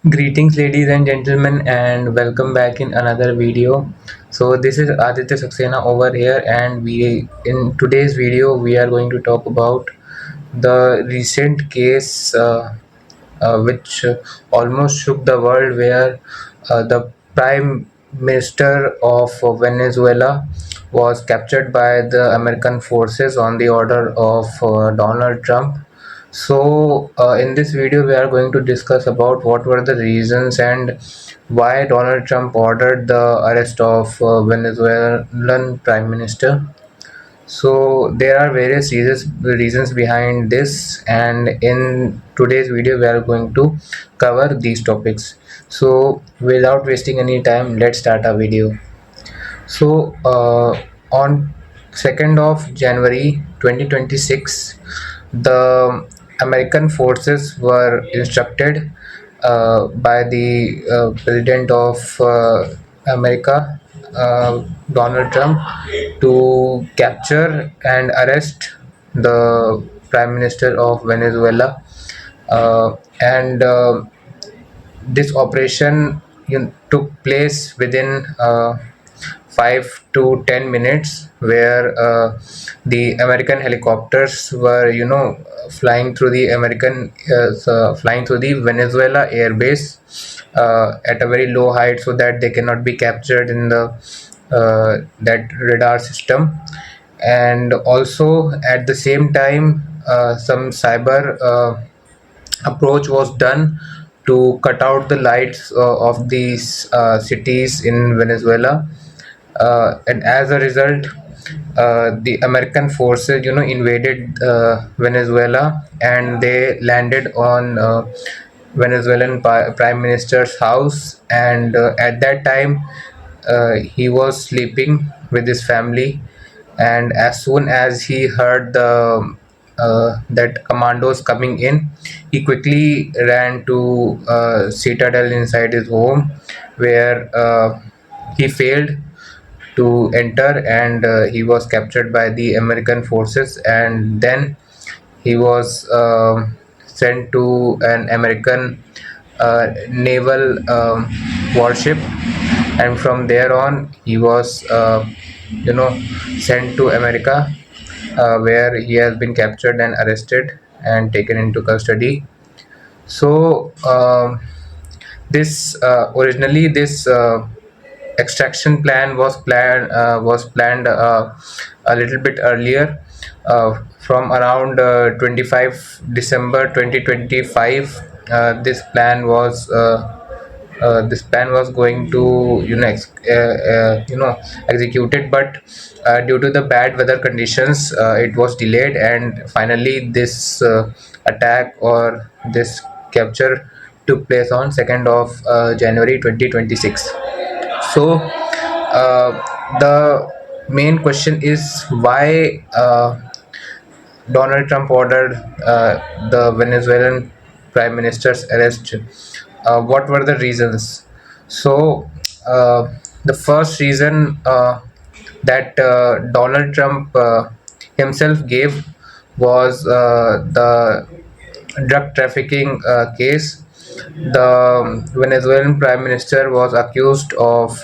Greetings, ladies and gentlemen, and welcome back in another video. So this is Aditya Saxena over here, and we in today's video we are going to talk about the recent case which almost shook the world, where the Prime Minister of Venezuela was captured by the American forces on the order of Donald Trump. So in this video we are going to discuss about what were the reasons and why Donald Trump ordered the arrest of Venezuelan Prime Minister. So there are various reasons behind this, and in today's video we are going to cover these topics. So without wasting any time, let's start our video. So on 2nd of January 2026, the American forces were instructed by the President of America, Donald Trump, to capture and arrest the Prime Minister of Venezuela. And This operation took place within 5 to 10 minutes, where the American helicopters were, flying through the Venezuela airbase at a very low height, so that they cannot be captured in the that radar system. And also at the same time, some cyber approach was done to cut out the lights of these cities in Venezuela, and as a result, the American forces, invaded Venezuela, and they landed on Venezuelan Prime Minister's house. And at that time, he was sleeping with his family, and as soon as he heard the that commandos coming in, he quickly ran to citadel inside his home, where he failed to enter, and he was captured by the American forces. And then he was sent to an American naval warship, and from there on he was you know sent to America, where he has been captured and arrested and taken into custody. So this originally this extraction plan was planned a little bit earlier, from around 25 December 2025. This plan was going to executed, but due to the bad weather conditions, it was delayed, and finally this attack, or this capture, took place on 2nd of January 2026. So the main question is why Donald Trump ordered the Venezuelan Prime Minister's arrest. What were the reasons? So, the first reason that Donald Trump himself gave was the drug trafficking case. The Venezuelan Prime Minister was accused of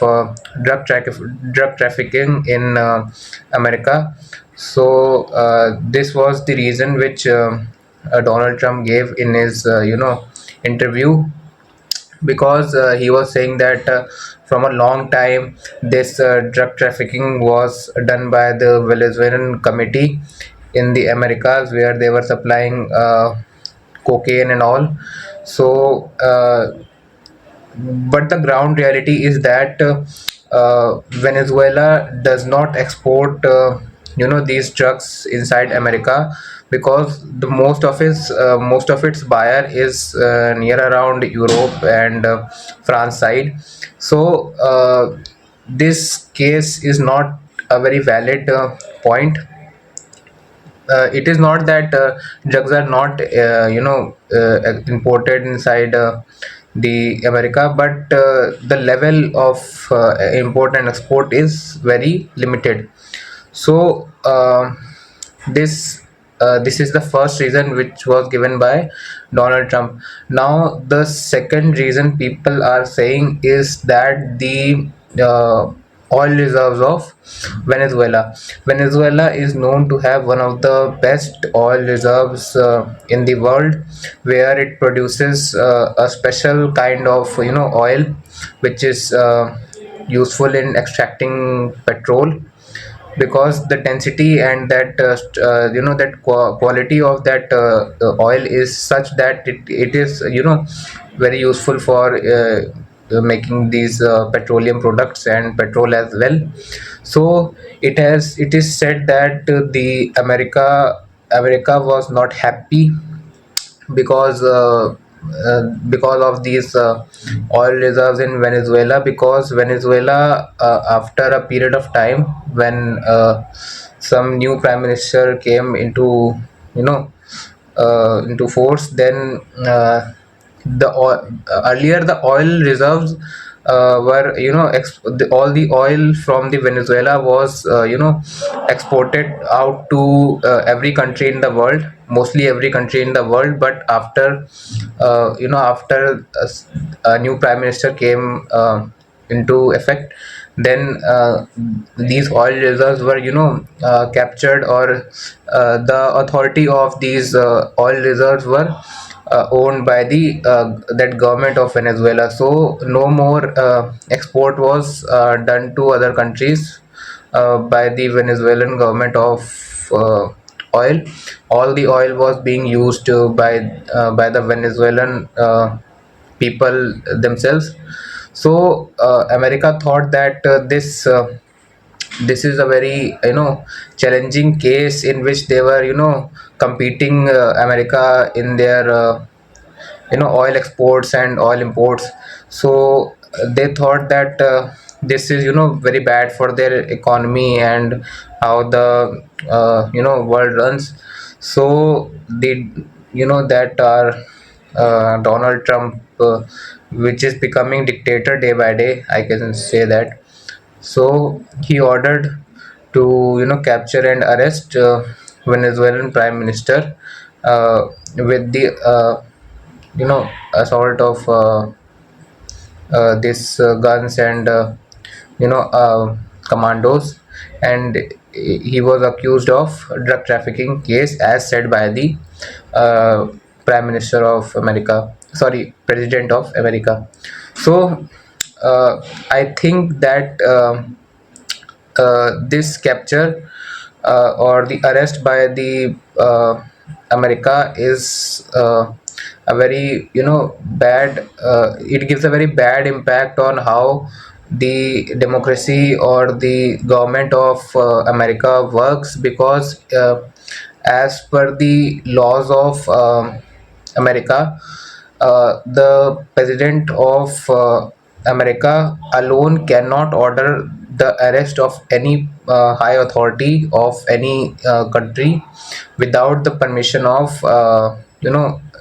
drug trafficking in America. So this was the reason which Donald Trump gave in his interview, because he was saying that from a long time this drug trafficking was done by the Venezuelan committee in the Americas, where they were supplying cocaine and all. So but the ground reality is that Venezuela does not export these drugs inside America, because the most of its buyer is near around Europe and France side. So this case is not a very valid point. It is not that drugs are not imported inside the America, but the level of import and export is very limited. So this this is the first reason which was given by Donald Trump. Now, the second reason people are saying is that the uh, oil reserves of Venezuela. Venezuela is known to have one of the best oil reserves in the world, where it produces a special kind of oil, which is useful in extracting petrol, because the density and that that quality of that oil is such that it is very useful for making these petroleum products and petrol as well. So it is said that America was not happy because of these oil reserves in Venezuela, because Venezuela, after a period of time when some new prime minister came you know into force, then earlier the oil reserves were all the oil from the Venezuela was exported out to every country in the world, mostly every country in the world. But after a new prime minister came into effect, then these oil reserves were captured, or the authority of these oil reserves were owned by the that government of Venezuela. So no more export was done to other countries by the Venezuelan government of oil. All the oil was being used by the Venezuelan people themselves. So America thought that this is a very challenging case, in which they were competing America in their oil exports and oil imports. So they thought that this is very bad for their economy and how the world runs. So they that are Donald Trump, which is becoming dictator day by day, I can say that. So he ordered to capture and arrest Venezuelan prime minister with the assault of these guns and commandos, and he was accused of drug trafficking case, as said by the uh, prime minister of America, sorry, president of America. So I think that this capture or the arrest by the America is a very bad. It gives a very bad impact on how the democracy or the government of America works, because as per the laws of America, the president of America alone cannot order the arrest of any high authority of any country without the permission of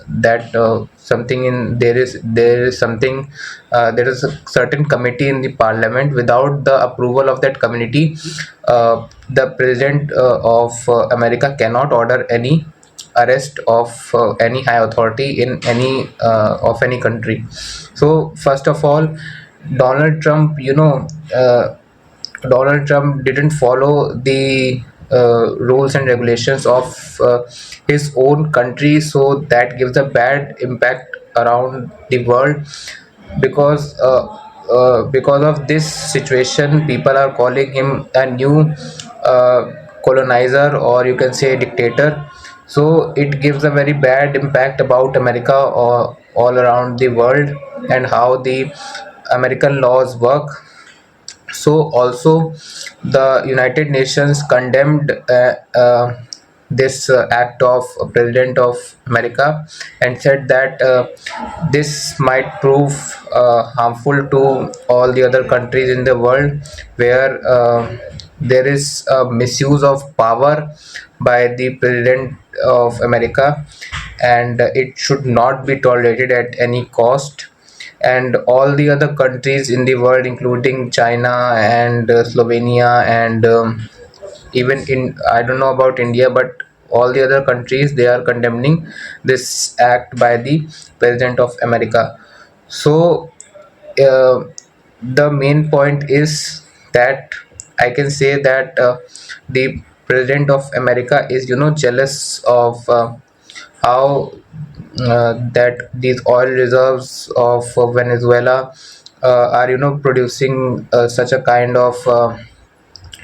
that something in there is something there is a certain committee in the parliament. Without the approval of that committee, the president of America cannot order any arrest of any high authority in any of any country. So first of all, Donald Trump, Donald Trump didn't follow the rules and regulations of his own country, so that gives a bad impact around the world. Because of this situation, people are calling him a new colonizer, or you can say dictator. So it gives a very bad impact about America or all around the world, and how the American laws work. So also the United Nations condemned this act of President of America, and said that this might prove harmful to all the other countries in the world, where there is a misuse of power by the President of America, and it should not be tolerated at any cost. And all the other countries in the world, including China and Slovenia, and even in, I don't know about India, but all the other countries, they are condemning this act by the President of America. So uh, the main point is that I can say that the President of America is, jealous of how that these oil reserves of Venezuela are, producing such a kind of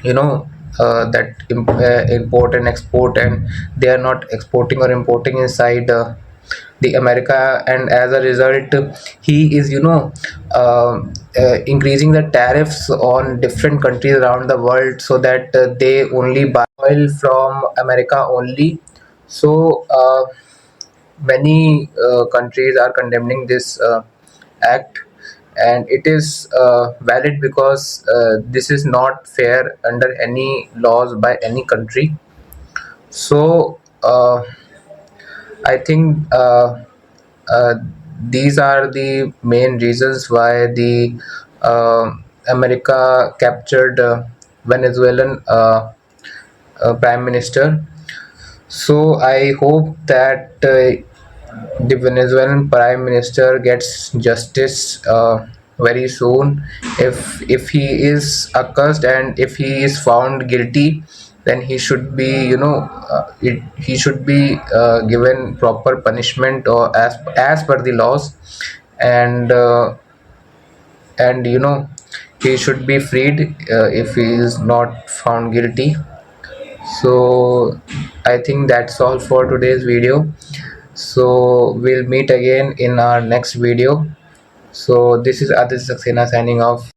you know that import and export, and they are not exporting or importing inside the America, and as a result he is, increasing the tariffs on different countries around the world, so that they only buy oil from America only. So many countries are condemning this act, and it is valid because this is not fair under any laws by any country. So I think uh, these are the main reasons why the uh, America captured Venezuelan prime minister. So I hope that the Venezuelan Prime Minister gets justice very soon. If he is accused and if he is found guilty, then he should be, he should be given proper punishment, or as per the laws, and he should be freed if he is not found guilty. So I think that's all for today's video. So we'll meet again in our next video. So this is Aditya Saxena signing off.